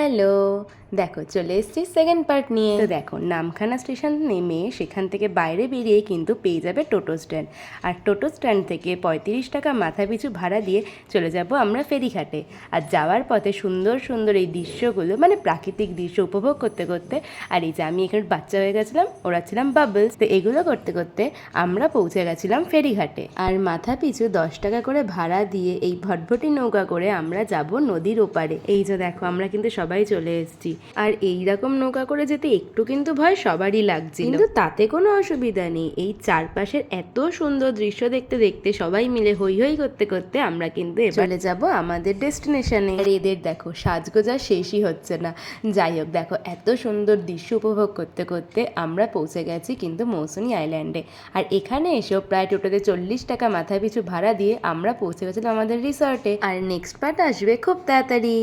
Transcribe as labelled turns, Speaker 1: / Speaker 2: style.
Speaker 1: Hello, দেখো চলে এসেছি সেকেন্ড পার্ট নিয়ে। তো দেখো নামখানা স্টেশন নেমে সেখান থেকে বাইরে বেরিয়ে কিন্তু পেয়ে যাবে টোটো স্ট্যান্ড। আর টোটো স্ট্যান্ড থেকে 35 টাকা মাথা পিছু ভাড়া দিয়ে চলে যাব আমরা ফেরিঘাটে। আর যাওয়ার পথে সুন্দর সুন্দর এই দৃশ্যগুলো মানে প্রাকৃতিক দৃশ্য উপভোগ করতে করতে, আর এই যে আমি এখানে বাচ্চা হয়ে গেছিলাম, ওরা ছিলাম বাবলস, তো এগুলো করতে করতে আমরা পৌঁছে গেছিলাম ফেরিঘাটে। আর মাথা পিছু 10 টাকা করে ভাড়া দিয়ে এই ভটভটি নৌকা করে আমরা যাব নদীর ওপারে। এই যে দেখো আমরা কিন্তু সবাই চলে এসেছি। আর এইরকম নৌকা করে যেতে একটু কিন্তু ভয় সবারই লাগছিল, কিন্তু তাতে কোনো অসুবিধা নেই। এই চারপাশের এত সুন্দর দৃশ্য দেখতে দেখতে সবাই মিলে হই হই করতে করতে আমরা কিন্তু চলে যাব আমাদের ডেস্টিনেশনে। আর এদের দেখো সাজগোজা শেষই হচ্ছে না। যাই হোক, দেখো এত সুন্দর দৃশ্য উপভোগ করতে করতে আমরা পৌঁছে গেছি কিন্তু মৌসুনি আইল্যান্ডে। আর এখানে এসেও প্রায় টোটালে 40 টাকা মাথা পিছু ভাড়া দিয়ে আমরা পৌঁছে গেছিলাম আমাদের রিসর্টে। আর নেক্সট পার্ট আসবে খুব তাড়াতাড়ি।